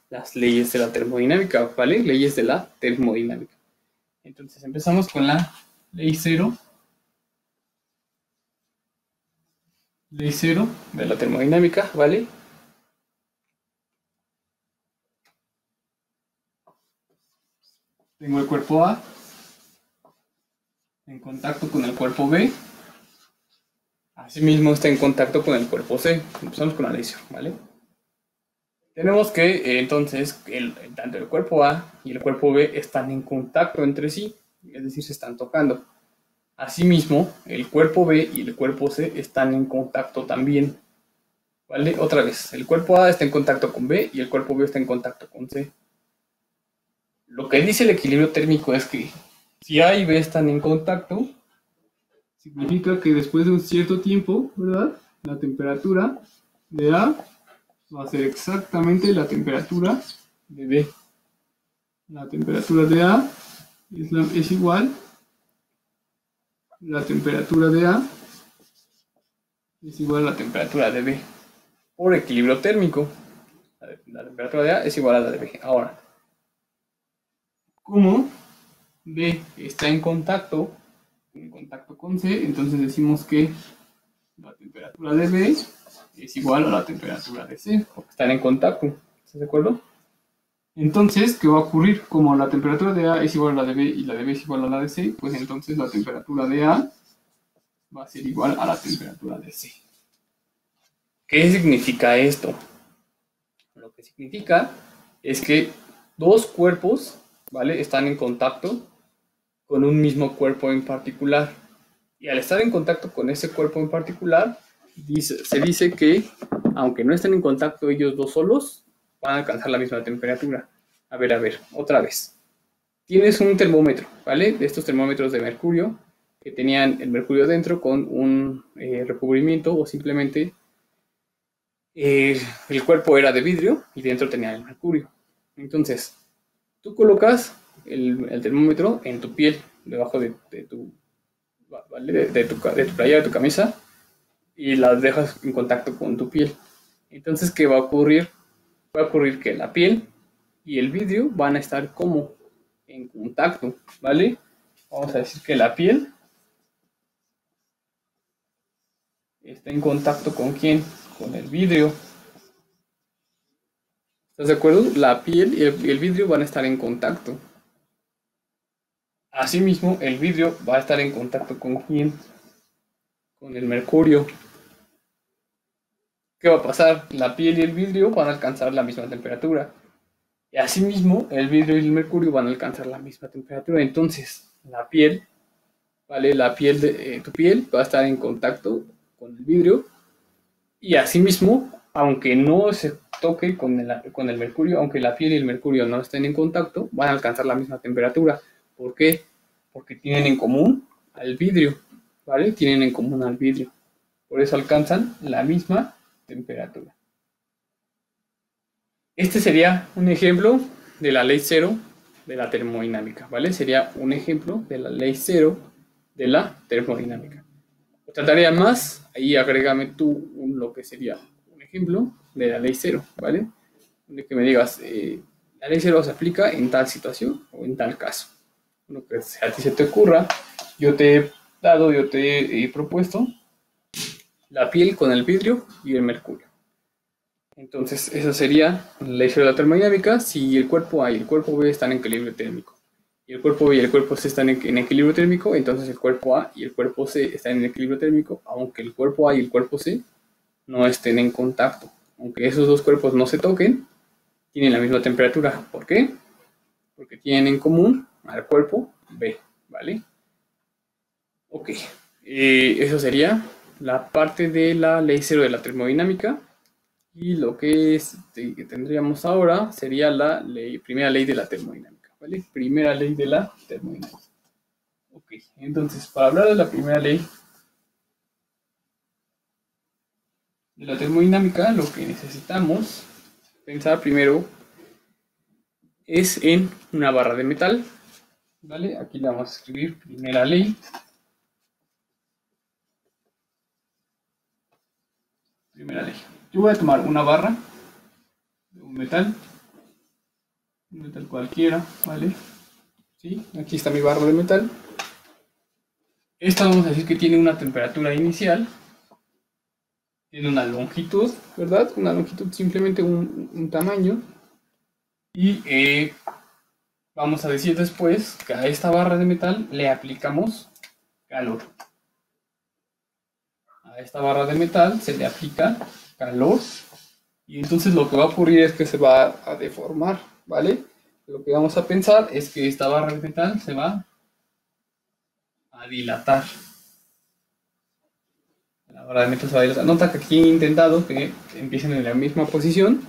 las leyes de la termodinámica, ¿vale? Leyes de la termodinámica. Entonces empezamos con la ley cero. Ley cero de la termodinámica, ¿vale? Tengo el cuerpo A en contacto con el cuerpo B. Asimismo está en contacto con el cuerpo C. Empezamos con la ley cero, ¿vale? Tenemos que entonces tanto el cuerpo A y el cuerpo B están en contacto entre sí, es decir, se están tocando. Asimismo, el cuerpo B y el cuerpo C están en contacto también. ¿Vale? Otra vez, el cuerpo A está en contacto con B y el cuerpo B está en contacto con C. Lo que dice el equilibrio térmico es que si A y B están en contacto, significa que después de un cierto tiempo, ¿verdad? La temperatura de A va a ser exactamente la temperatura de B. La temperatura de A es igual, la temperatura de A es igual a la temperatura de B por equilibrio térmico. La temperatura de A es igual a la de B. Ahora, como B está en contacto con C, entonces decimos que la temperatura de B es igual a la temperatura de C, porque están en contacto. ¿Estás de acuerdo? Entonces, ¿qué va a ocurrir? Como la temperatura de A es igual a la de B y la de B es igual a la de C, pues entonces la temperatura de A va a ser igual a la temperatura de C. ¿Qué significa esto? Lo que significa es que dos cuerpos, ¿vale?, están en contacto con un mismo cuerpo en particular. Y al estar en contacto con ese cuerpo en particular, se dice que, aunque no estén en contacto ellos dos solos, van a alcanzar la misma temperatura. A ver, otra vez. Tienes un termómetro, ¿vale? De estos termómetros de mercurio, que tenían el mercurio dentro con un recubrimiento, o simplemente el cuerpo era de vidrio y dentro tenía el mercurio. Entonces, tú colocas el termómetro en tu piel, debajo de tu, ¿vale?, de tu playera, de tu camisa, y las dejas en contacto con tu piel. Entonces, ¿qué va a ocurrir? Va a ocurrir que la piel y el vidrio van a estar como en contacto, ¿vale? Vamos a decir que la piel está en contacto con ¿quién? Con el vidrio. ¿Estás de acuerdo? La piel y el vidrio van a estar en contacto. Asimismo, el vidrio va a estar en contacto con ¿quién? Con el mercurio. ¿Qué va a pasar? La piel y el vidrio van a alcanzar la misma temperatura. Y asimismo, el vidrio y el mercurio van a alcanzar la misma temperatura. Entonces, la piel, ¿vale? La piel de tu piel va a estar en contacto con el vidrio. Y asimismo, aunque no se toque con el mercurio, aunque la piel y el mercurio no estén en contacto, van a alcanzar la misma temperatura. ¿Por qué? Porque tienen en común al vidrio, ¿vale? Tienen en común al vidrio. Por eso alcanzan la misma temperatura. Este sería un ejemplo de la ley cero de la termodinámica, ¿vale? Sería un ejemplo de la ley cero de la termodinámica. Otra tarea más, ahí agrégame tú lo que sería un ejemplo de la ley cero, ¿vale? De que me digas, la ley cero se aplica en tal situación o en tal caso. Lo que a ti se te ocurra, yo te he propuesto la piel con el vidrio y el mercurio. Entonces, esa sería la ley cero de la termodinámica si el cuerpo A y el cuerpo B están en equilibrio térmico. Y el cuerpo B y el cuerpo C están en equilibrio térmico, entonces el cuerpo A y el cuerpo C están en equilibrio térmico, aunque el cuerpo A y el cuerpo C no estén en contacto. Aunque esos dos cuerpos no se toquen, tienen la misma temperatura. ¿Por qué? Porque tienen en común al cuerpo B, ¿vale? Ok, eso sería la parte de la ley cero de la termodinámica. Y lo que tendríamos ahora sería la primera ley de la termodinámica, ¿vale? Primera ley de la termodinámica. Ok, entonces, para hablar de la primera ley de la termodinámica, lo que necesitamos pensar primero es en una barra de metal, ¿vale? Aquí le vamos a escribir primera ley. Primera ley. Yo voy a tomar una barra de un metal un metal cualquiera, ¿vale? ¿Sí? Aquí está mi barra de metal. Esta vamos a decir que tiene una temperatura inicial, tiene una longitud, ¿verdad? Una longitud, simplemente un tamaño. Y vamos a decir después que a esta barra de metal le aplicamos calor. A esta barra de metal se le aplica calor y entonces lo que va a ocurrir es que se va a deformar, ¿vale? Lo que vamos a pensar es que esta barra de metal se va a dilatar. La barra de metal se va a dilatar. Nota que aquí he intentado que empiecen en la misma posición,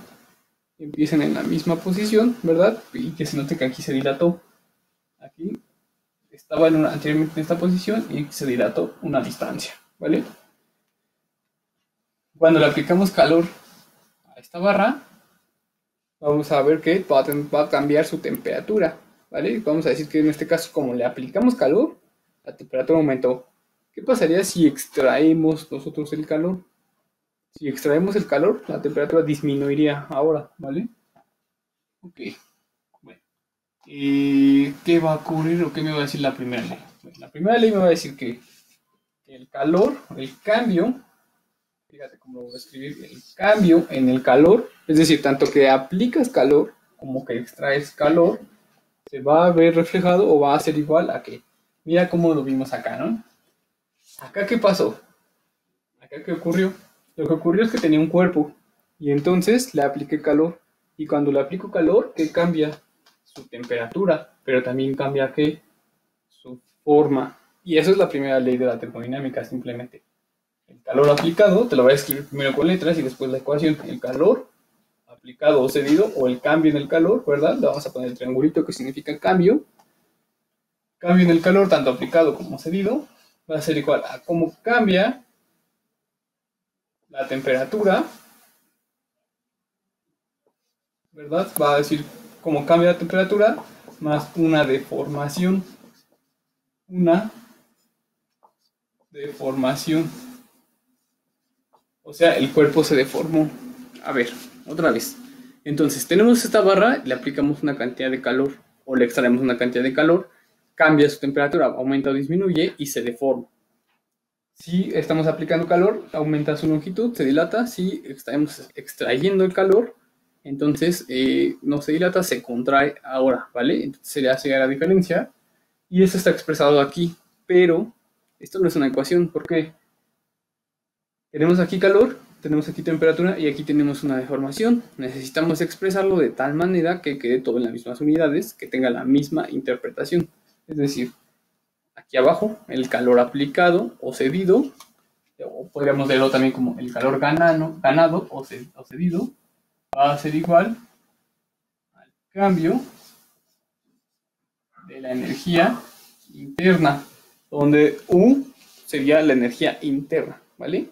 ¿verdad? Y que se note que aquí se dilató. Aquí estaba anteriormente en esta posición y se dilató una distancia, ¿vale? Cuando le aplicamos calor a esta barra, vamos a ver que va a cambiar su temperatura, ¿vale? Vamos a decir que en este caso, como le aplicamos calor, la temperatura aumentó. ¿Qué pasaría si extraemos nosotros el calor? Si extraemos el calor, la temperatura disminuiría ahora, ¿vale? Ok, bueno. ¿Qué va a ocurrir o qué me va a decir la primera ley? Bueno, la primera ley me va a decir que el calor, el cambio, fíjate cómo lo voy a escribir, el cambio en el calor, es decir, tanto que aplicas calor como que extraes calor, se va a ver reflejado o va a ser igual a que, mira cómo lo vimos acá, ¿no? Acá, ¿qué pasó? Acá, ¿qué ocurrió? Lo que ocurrió es que tenía un cuerpo y entonces le apliqué calor y cuando le aplico calor, ¿qué cambia? Su temperatura, pero también cambia ¿qué? Su forma. Y eso es la primera ley de la termodinámica, simplemente. El calor aplicado, te lo voy a escribir primero con letras y después la ecuación. El calor aplicado o cedido, o el cambio en el calor, ¿verdad? Le vamos a poner el triangulito que significa cambio. Cambio en el calor, tanto aplicado como cedido, va a ser igual a cómo cambia la temperatura, ¿verdad? Va a decir cómo cambia la temperatura más una deformación. Una deformación. O sea, el cuerpo se deformó. A ver, otra vez. Entonces, tenemos esta barra, le aplicamos una cantidad de calor o le extraemos una cantidad de calor, cambia su temperatura, aumenta o disminuye y se deforma. Si estamos aplicando calor, aumenta su longitud, se dilata. Si estamos extrayendo el calor, entonces no se dilata, se contrae ahora, ¿vale? Entonces se le hace la diferencia y eso está expresado aquí, pero esto no es una ecuación, ¿por qué? Tenemos aquí calor, tenemos aquí temperatura y aquí tenemos una deformación. Necesitamos expresarlo de tal manera que quede todo en las mismas unidades, que tenga la misma interpretación. Es decir, aquí abajo el calor aplicado o cedido, o podríamos leerlo también como el calor ganado o cedido, va a ser igual al cambio de la energía interna, donde U sería la energía interna, ¿vale?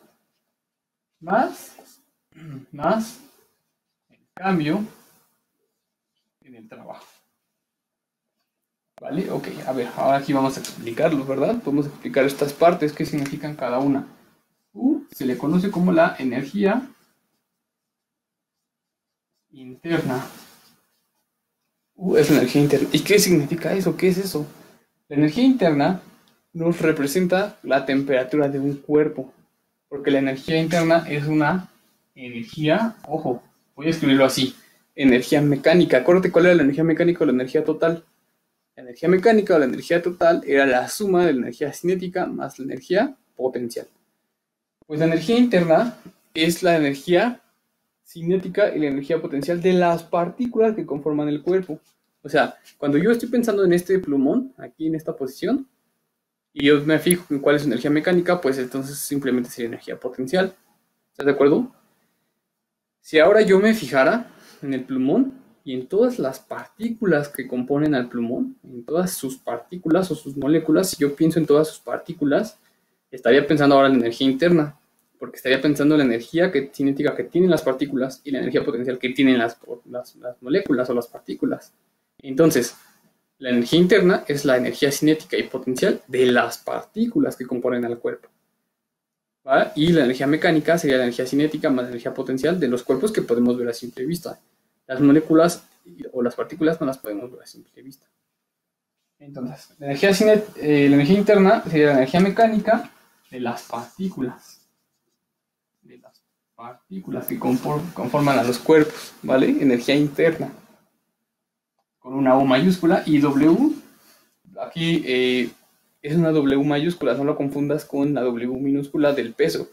Más el cambio en el trabajo. ¿Vale? Ok, a ver, ahora aquí vamos a explicarlo, ¿verdad? Podemos explicar estas partes, qué significan cada una. U se le conoce como la energía interna. U es la energía interna. ¿Y qué significa eso? ¿Qué es eso? La energía interna nos representa la temperatura de un cuerpo, porque la energía interna es una energía, ojo, voy a escribirlo así, energía mecánica. Acuérdate cuál era la energía mecánica o la energía total. La energía mecánica o la energía total era la suma de la energía cinética más la energía potencial. Pues la energía interna es la energía cinética y la energía potencial de las partículas que conforman el cuerpo. O sea, cuando yo estoy pensando en este plumón, aquí en esta posición, y yo me fijo en cuál es su energía mecánica, pues entonces simplemente sería energía potencial. ¿Estás de acuerdo? Si ahora yo me fijara en el plumón y en todas las partículas que componen al plumón, en todas sus partículas o sus moléculas, si yo pienso en todas sus partículas, estaría pensando ahora en la energía interna, porque estaría pensando en la energía cinética que tienen las partículas y la energía potencial que tienen las moléculas o las partículas. Entonces, la energía interna es la energía cinética y potencial de las partículas que componen al cuerpo. ¿Vale? Y la energía mecánica sería la energía cinética más la energía potencial de los cuerpos que podemos ver a simple vista. Las moléculas o las partículas no las podemos ver a simple vista. Entonces, la energía interna sería la energía mecánica de las partículas. Que conforman a los cuerpos, ¿vale? Energía interna. Con una O mayúscula y W. Aquí es una W mayúscula, no lo confundas con la W minúscula del peso.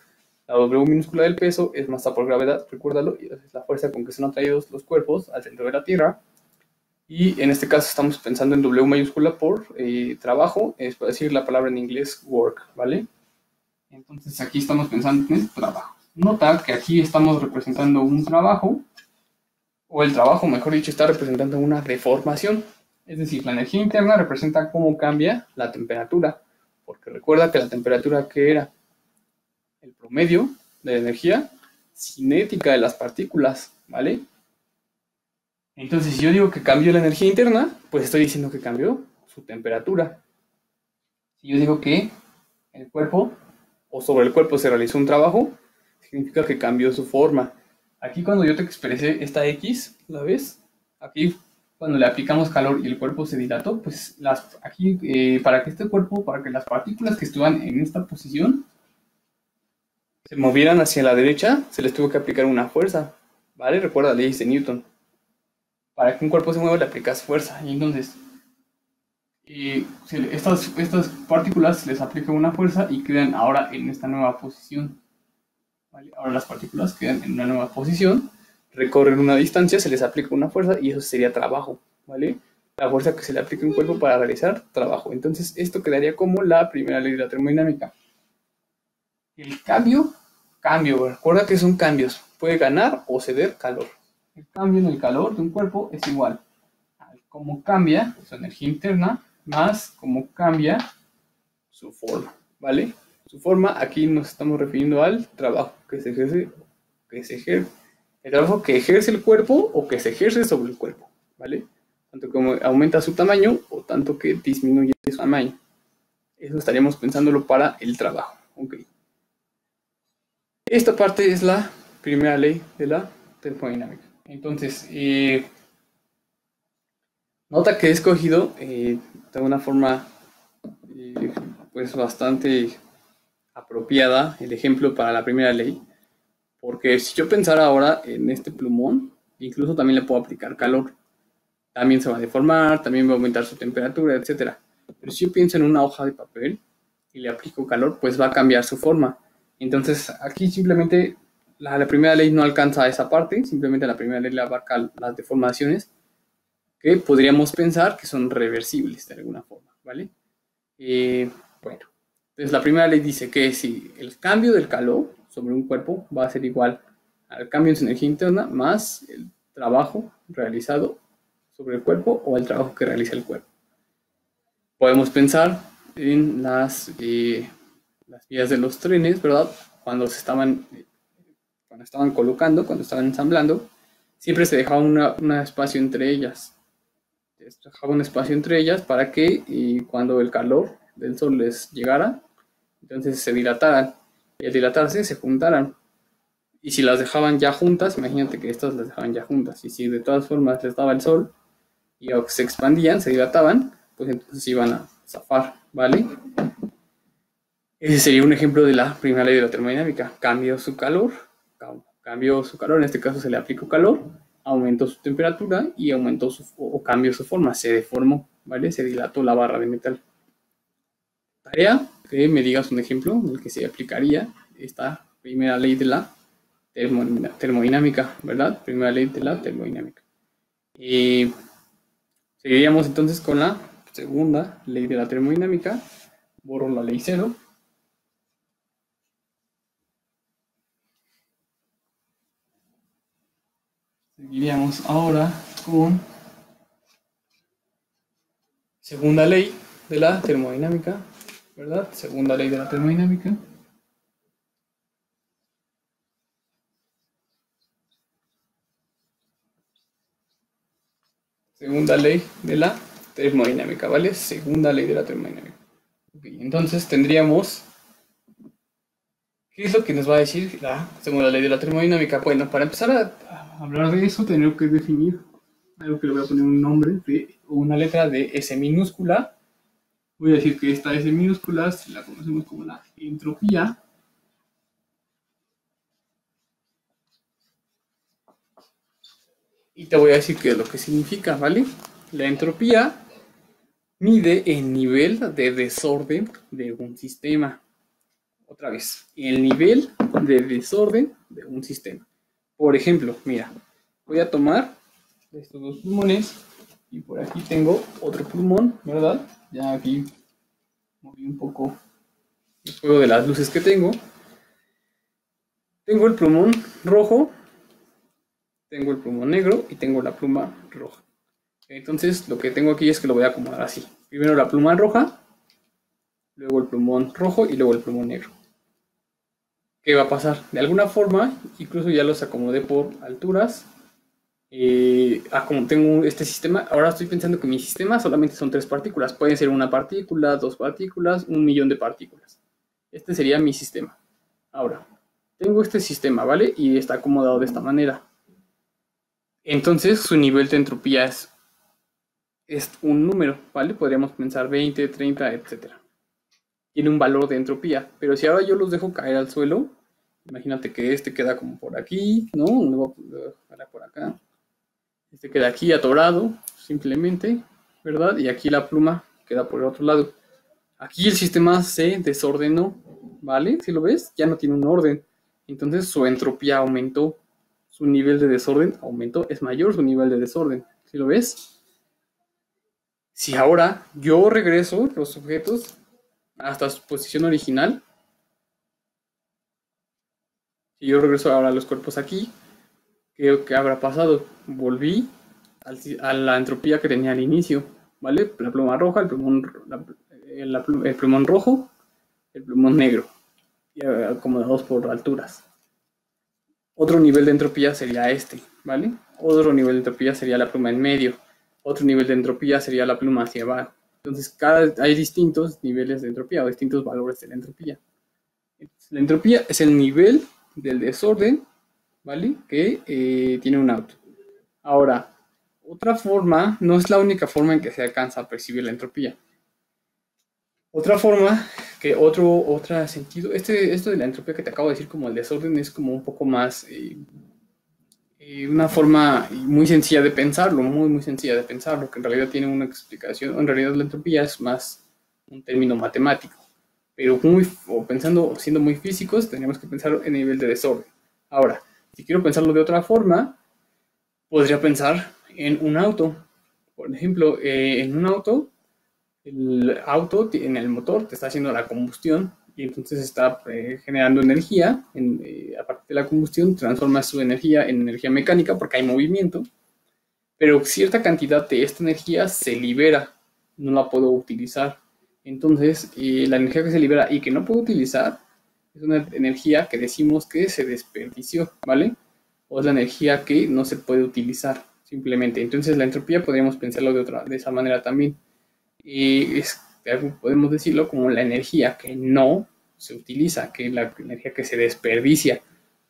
La W minúscula del peso es masa por gravedad, recuérdalo, y es la fuerza con que son atraídos los cuerpos al centro de la Tierra. Y en este caso estamos pensando en W mayúscula por trabajo, es por decir la palabra en inglés work, ¿vale? Entonces aquí estamos pensando en trabajo. Nota que aquí estamos representando un trabajo, o el trabajo, mejor dicho, está representando una deformación. Es decir, la energía interna representa cómo cambia la temperatura, porque recuerda que la temperatura que era el promedio de la energía cinética de las partículas, ¿vale? Entonces, si yo digo que cambió la energía interna, pues estoy diciendo que cambió su temperatura. Si yo digo que el cuerpo, o sobre el cuerpo se realizó un trabajo, significa que cambió su forma. Aquí cuando yo te expresé esta X, ¿la ves? Aquí cuando le aplicamos calor y el cuerpo se dilató, pues aquí para que este cuerpo, para que las partículas que estuvieran en esta posición se movieran hacia la derecha, se les tuvo que aplicar una fuerza, ¿vale? Recuerda leyes de Newton. Para que un cuerpo se mueva le aplicas fuerza, y entonces estas partículas se les aplica una fuerza y quedan ahora en esta nueva posición. ¿Vale? Ahora las partículas quedan en una nueva posición, recorren una distancia, se les aplica una fuerza y eso sería trabajo, ¿vale? La fuerza que se le aplica a un cuerpo para realizar trabajo. Entonces esto quedaría como la primera ley de la termodinámica. El cambio, recuerda que son cambios, puede ganar o ceder calor. El cambio en el calor de un cuerpo es igual a cómo cambia su energía interna más cómo cambia su forma, ¿vale? Su forma, aquí nos estamos refiriendo al trabajo que se ejerce, el trabajo que ejerce el cuerpo o que se ejerce sobre el cuerpo, ¿vale? Tanto como aumenta su tamaño o tanto que disminuye su tamaño. Eso estaríamos pensándolo para el trabajo, ¿ok? Esta parte es la primera ley de la termodinámica. Entonces, nota que he escogido de una forma pues bastante apropiada el ejemplo para la primera ley, porque si yo pensara ahora en este plumón, incluso también le puedo aplicar calor, también se va a deformar, también va a aumentar su temperatura, etc. Pero si yo pienso en una hoja de papel y le aplico calor, pues va a cambiar su forma. Entonces aquí simplemente la primera ley no alcanza esa parte, simplemente la primera ley le abarca las deformaciones que podríamos pensar que son reversibles de alguna forma, ¿vale? Bueno, entonces la primera ley dice que si el cambio del calor sobre un cuerpo va a ser igual al cambio en su energía interna más el trabajo realizado sobre el cuerpo o el trabajo que realiza el cuerpo. Podemos pensar en las vías de los trenes, ¿verdad? Cuando estaban colocando, cuando estaban ensamblando, siempre se dejaba un espacio entre ellas. Se dejaba un espacio entre ellas para que cuando el calor del sol les llegara, entonces se dilataran. Y al dilatarse se juntaran. Y si las dejaban ya juntas, imagínate que estas las dejaban ya juntas. Y si de todas formas les daba el sol y se expandían, se dilataban, pues entonces iban a zafar, ¿vale? Ese sería un ejemplo de la primera ley de la termodinámica. Cambió su calor, en este caso se le aplicó calor, aumentó su temperatura y cambió su forma, se deformó, ¿vale? Se dilató la barra de metal. Tarea, que me digas un ejemplo en el que se aplicaría esta primera ley de la termodinámica, ¿verdad? Primera ley de la termodinámica. Seguiríamos entonces con la segunda ley de la termodinámica. Borro la ley 0. Seguiríamos ahora con segunda ley de la termodinámica, ¿verdad? Segunda ley de la termodinámica. Segunda ley de la termodinámica, ¿vale? Segunda ley de la termodinámica. Okay, entonces tendríamos... ¿Qué es lo que nos va a decir la segunda ley de la termodinámica? Bueno, para empezar a hablar de eso, tenemos que definir algo que le voy a poner un nombre o una letra de S minúscula. Voy a decir que esta S minúscula la conocemos como la entropía. Y te voy a decir qué es lo que significa, ¿vale? La entropía mide el nivel de desorden de un sistema. Otra vez, el nivel de desorden de un sistema. Por ejemplo, mira, voy a tomar estos dos plumones y por aquí tengo otro plumón, ¿verdad? Ya aquí moví un poco el juego de las luces que tengo. Tengo el plumón rojo, tengo el plumón negro y tengo la pluma roja. Entonces lo que tengo aquí es que lo voy a acomodar así. Primero la pluma roja, luego el plumón rojo y luego el plumón negro. ¿Qué va a pasar? De alguna forma, incluso ya los acomodé por alturas. Como tengo este sistema, ahora estoy pensando que mi sistema solamente son 3 partículas. Pueden ser una partícula, 2 partículas, 1.000.000 de partículas. Este sería mi sistema. Ahora, tengo este sistema, ¿vale? Y está acomodado de esta manera. Entonces, su nivel de entropía es un número, ¿vale? Podríamos pensar 20, 30, etcétera. Tiene un valor de entropía, pero si ahora yo los dejo caer al suelo, imagínate que este queda como por aquí, ¿no? Luego por acá. Este queda aquí atorado, simplemente, ¿verdad? Y aquí la pluma queda por el otro lado. Aquí el sistema se desordenó, ¿vale? Si lo ves, ya no tiene un orden. Entonces su entropía aumentó, su nivel de desorden aumentó, es mayor su nivel de desorden. ¿Si lo ves? Si ahora yo regreso los objetos hasta su posición original, si yo regreso ahora los cuerpos aquí, ¿qué habrá pasado? Volví a la entropía que tenía al inicio, ¿vale? La pluma roja, el plumón rojo, el plumón negro, y acomodados por alturas. Otro nivel de entropía sería este, ¿vale? Otro nivel de entropía sería la pluma en medio. Otro nivel de entropía sería la pluma hacia abajo. Entonces, hay distintos niveles de entropía o distintos valores de la entropía. La entropía es el nivel del desorden, ¿vale? Que tiene un auto. Ahora, otra forma, no es la única forma en que se alcanza a percibir la entropía. Otra forma, otro sentido, esto de la entropía que te acabo de decir como el desorden es como un poco más, una forma muy sencilla de pensarlo, muy sencilla de pensarlo, que en realidad tiene una explicación, en realidad la entropía es más un término matemático, pero siendo muy físicos, tenemos que pensarlo en nivel de desorden. Ahora, si quiero pensarlo de otra forma, podría pensar en un auto. Por ejemplo, en un auto, el auto en el motor te está haciendo la combustión y entonces está generando energía. A partir de la combustión transforma su energía en energía mecánica porque hay movimiento, pero cierta cantidad de esta energía se libera, no la puedo utilizar. Entonces, la energía que se libera y que no puedo utilizar es una energía que decimos que se desperdició, ¿vale? O es la energía que no se puede utilizar simplemente. Entonces, la entropía podríamos pensarlo de esa manera también. Y podemos decirlo como la energía que no se utiliza, que es la energía que se desperdicia.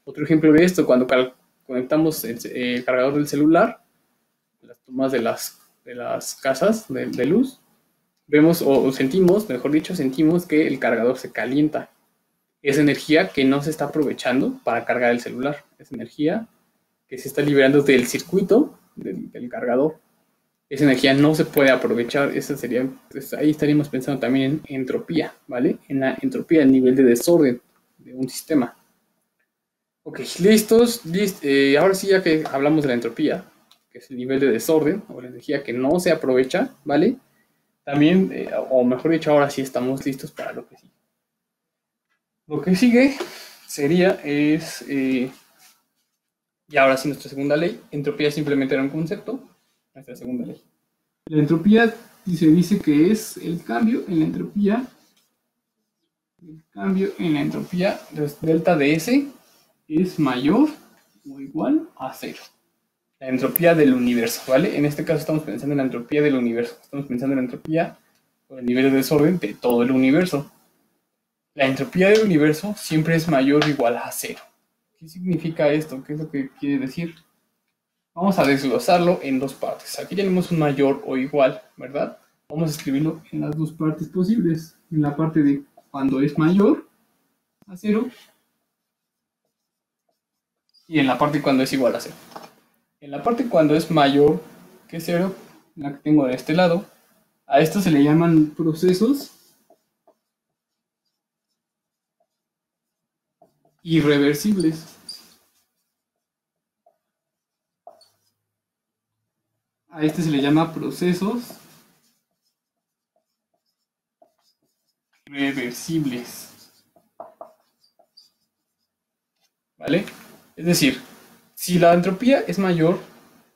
Otro ejemplo de esto, cuando conectamos el cargador del celular, las tomas de las casas de luz, vemos o sentimos, mejor dicho, sentimos que el cargador se calienta. Es energía que no se está aprovechando para cargar el celular. Es energía que se está liberando del circuito del cargador. Esa energía no se puede aprovechar. Pues ahí estaríamos pensando también en entropía, ¿vale? En la entropía, el nivel de desorden de un sistema. Ok, listos. Ahora sí, ya que hablamos de la entropía, que es el nivel de desorden o la energía que no se aprovecha, ¿vale? También, o mejor dicho, ahora sí estamos listos para lo que sigue. Lo que sigue y ahora sí nuestra segunda ley. Entropía simplemente era un concepto, nuestra segunda ley. La entropía se dice que es el cambio en la entropía. El cambio en la entropía, delta de S es mayor o igual a 0. La entropía del universo, ¿vale? En este caso estamos pensando en la entropía del universo. Estamos pensando en la entropía o el nivel de desorden de todo el universo. La entropía del universo siempre es mayor o igual a 0. ¿Qué significa esto? ¿Qué es lo que quiere decir? Vamos a desglosarlo en dos partes. Aquí tenemos un mayor o igual, ¿verdad? Vamos a escribirlo en las dos partes posibles. En la parte de cuando es mayor a 0 y en la parte cuando es igual a 0. En la parte cuando es mayor que 0, la que tengo de este lado, a esto se le llaman procesos irreversibles. A este se le llama procesos reversibles. ¿Vale? Es decir, si la entropía es mayor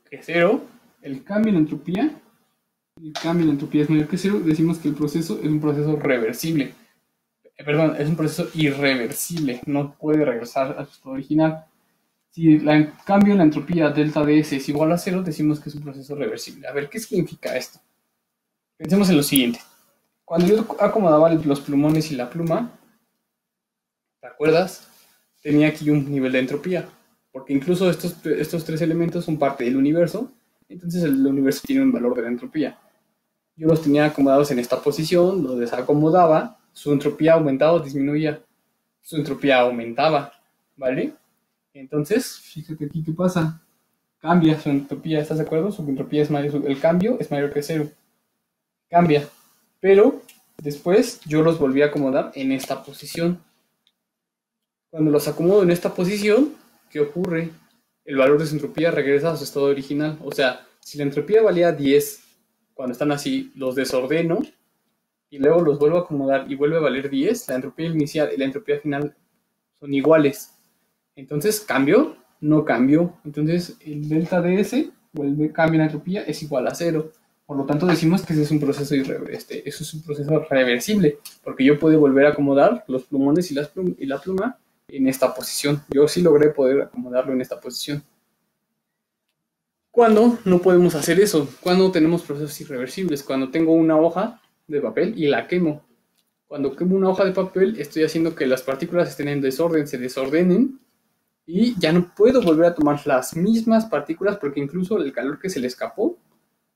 que 0, el cambio en la entropía es mayor que 0, decimos que el proceso es un proceso reversible. Perdón, es un proceso irreversible, no puede regresar a su estado original. Si el cambio en la entropía delta de S es igual a 0, decimos que es un proceso reversible. A ver, ¿qué significa esto? Pensemos en lo siguiente. Cuando yo acomodaba los plumones y la pluma, ¿te acuerdas? Tenía aquí un nivel de entropía, porque incluso estos tres elementos son parte del universo, entonces el universo tiene un valor de la entropía. Yo los tenía acomodados en esta posición, los desacomodaba, su entropía aumentaba o disminuía, su entropía aumentaba, ¿vale? Entonces, fíjate aquí qué pasa, cambia su entropía, ¿estás de acuerdo? Su entropía es mayor, el cambio es mayor que 0, cambia, pero después yo los volví a acomodar en esta posición. Cuando los acomodo en esta posición, ¿qué ocurre? El valor de su entropía regresa a su estado original. O sea, si la entropía valía 10 cuando están así, los desordeno y luego los vuelvo a acomodar y vuelve a valer 10, la entropía inicial y la entropía final son iguales. Entonces, ¿cambió? No cambió. Entonces, el delta de S o el cambio en la entropía es igual a 0. Por lo tanto, decimos que ese es un proceso eso es un proceso reversible, porque yo puedo volver a acomodar los plumones y la pluma en esta posición. Yo sí logré poder acomodarlo en esta posición. ¿Cuándo no podemos hacer eso? Cuando tenemos procesos irreversibles. Cuando tengo una hoja de papel y la quemo. Cuando quemo una hoja de papel, estoy haciendo que las partículas estén en desorden, se desordenen y ya no puedo volver a tomar las mismas partículas porque incluso el calor que se le escapó,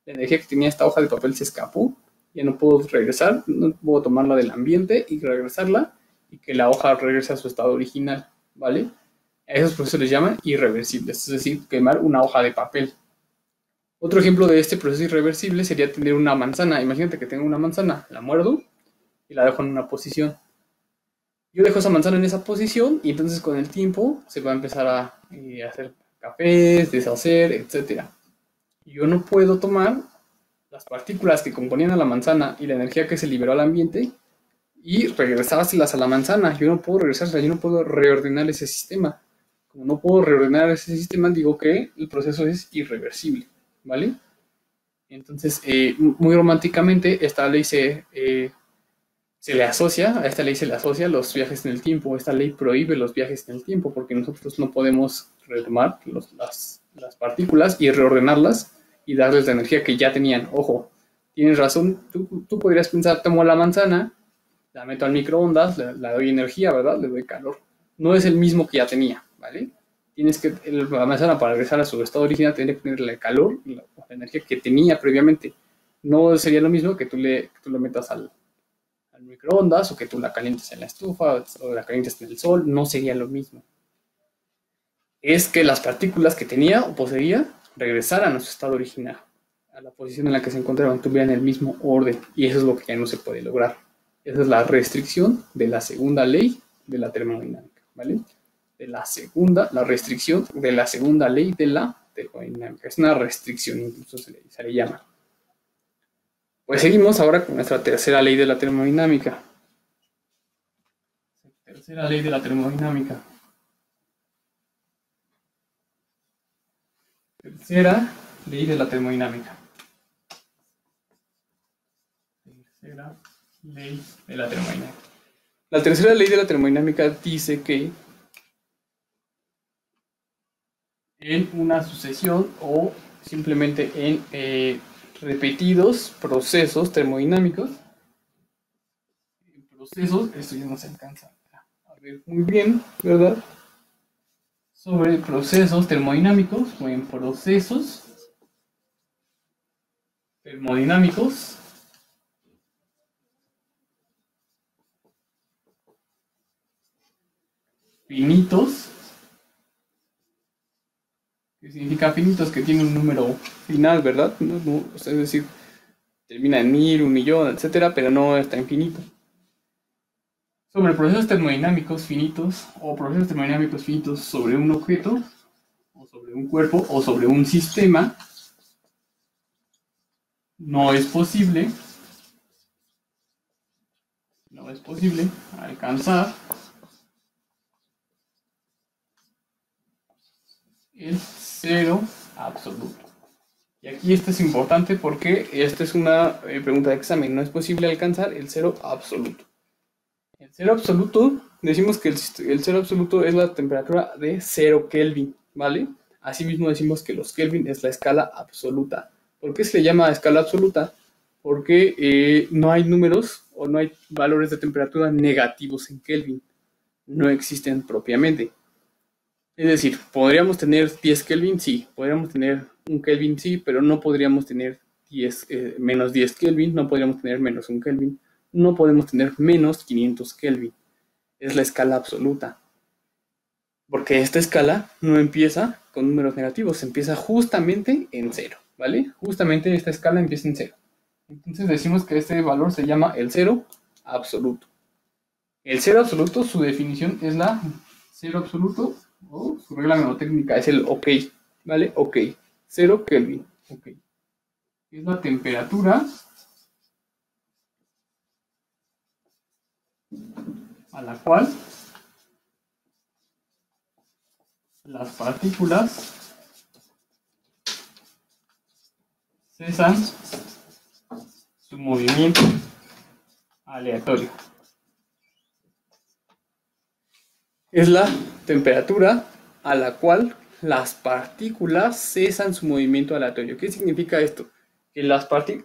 la energía que tenía esta hoja de papel se escapó, ya no puedo regresar, no puedo tomarla del ambiente y regresarla y que la hoja regrese a su estado original, ¿vale? A esos procesos les llaman irreversibles, es decir, quemar una hoja de papel. Otro ejemplo de este proceso irreversible sería tener una manzana. Imagínate que tengo una manzana, la muerdo y la dejo en una posición. Yo dejo esa manzana en esa posición y entonces con el tiempo se va a empezar a hacer cafés, deshacer, etc. Y yo no puedo tomar las partículas que componían a la manzana y la energía que se liberó al ambiente y regresárselas a la manzana. Yo no puedo regresárselas, yo no puedo reordenar ese sistema. Como no puedo reordenar ese sistema, digo que el proceso es irreversible, ¿vale? Entonces, muy románticamente, esta ley se le asocia, a esta ley se le asocia los viajes en el tiempo. Esta ley prohíbe los viajes en el tiempo porque nosotros no podemos retomar las partículas y reordenarlas y darles la energía que ya tenían. Ojo, tienes razón, tú podrías pensar, tomo la manzana, la meto al microondas, la doy energía, ¿verdad? Le doy calor. No es el mismo que ya tenía, ¿vale? Tienes que, la manzana para regresar a su estado original tiene que ponerle el calor, la energía que tenía previamente. No sería lo mismo que tú lo metas al microondas o que tú la calientes en la estufa o la calientes en el sol, no sería lo mismo. Es que las partículas que tenía o poseía regresaran a su estado original, a la posición en la que se encontraban, tuvieran el mismo orden, y eso es lo que ya no se puede lograr. Esa es la restricción de la segunda ley de la termodinámica, ¿vale? La restricción de la segunda ley de la termodinámica. Es una restricción, incluso se le llama. Pues seguimos ahora con nuestra tercera ley de la termodinámica. Tercera ley de la termodinámica. Tercera ley de la termodinámica. Tercera ley de la termodinámica. La tercera ley de la termodinámica dice que en una sucesión o simplemente en repetidos procesos termodinámicos, esto ya no se alcanza a ver muy bien, ¿verdad? sobre procesos termodinámicos o en procesos termodinámicos finitos. ¿Qué significa finitos? Que tiene un número final, ¿verdad? Es decir, termina en 1000, 1.000.000, etcétera, pero no está infinito. Sobre procesos termodinámicos finitos o procesos termodinámicos finitos sobre un objeto o sobre un cuerpo o sobre un sistema, no es posible alcanzar el cero absoluto. Y aquí esto es importante porque esta es una pregunta de examen. No es posible alcanzar el cero absoluto. El cero absoluto, decimos que el cero absoluto es la temperatura de 0 Kelvin, ¿vale? Asimismo decimos que los Kelvin es la escala absoluta. ¿Por qué se le llama escala absoluta? Porque no hay números o no hay valores de temperatura negativos en Kelvin. No existen propiamente. Es decir, podríamos tener 10 Kelvin, sí. Podríamos tener un Kelvin, sí, pero no podríamos tener menos 10 Kelvin, no podríamos tener menos 1 Kelvin, no podemos tener menos 500 Kelvin. Es la escala absoluta. Porque esta escala no empieza con números negativos, empieza justamente en 0, ¿vale? Justamente esta escala empieza en 0. Entonces decimos que este valor se llama el cero absoluto. El cero absoluto, su definición es la cero absoluto, o su regla mnemotécnica es el OK, ¿vale? OK, 0 Kelvin, OK. Es la temperatura a la cual las partículas cesan su movimiento aleatorio. Es la temperatura a la cual las partículas cesan su movimiento aleatorio. ¿Qué significa esto? Que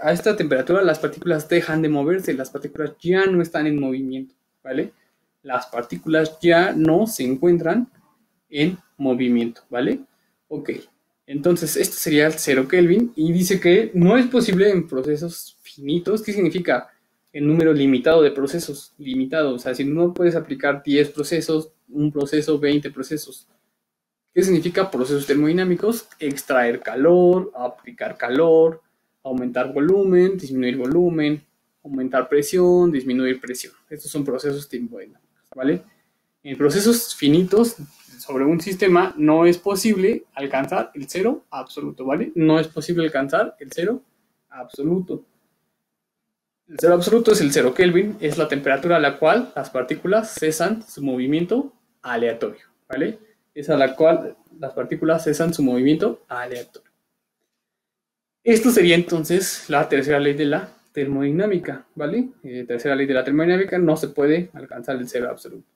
a esta temperatura las partículas dejan de moverse, las partículas ya no están en movimiento, ¿vale? Las partículas ya no se encuentran en movimiento, ¿vale? Ok, entonces esto sería el 0 Kelvin y dice que no es posible en procesos finitos. ¿Qué significa? El número limitado de procesos, limitado, o sea, si no puedes aplicar 10 procesos, un proceso, 20 procesos. ¿Qué significa procesos termodinámicos? Extraer calor, aplicar calor, aumentar volumen, disminuir volumen, aumentar presión, disminuir presión. Estos son procesos termodinámicos, ¿vale? En procesos finitos sobre un sistema no es posible alcanzar el cero absoluto, ¿vale? No es posible alcanzar el cero absoluto. El cero absoluto es el 0 Kelvin, es la temperatura a la cual las partículas cesan su movimiento aleatorio, ¿vale? Es a la cual las partículas cesan su movimiento aleatorio. Esto sería entonces la tercera ley de la termodinámica, ¿vale? Tercera ley de la termodinámica, no se puede alcanzar el cero absoluto.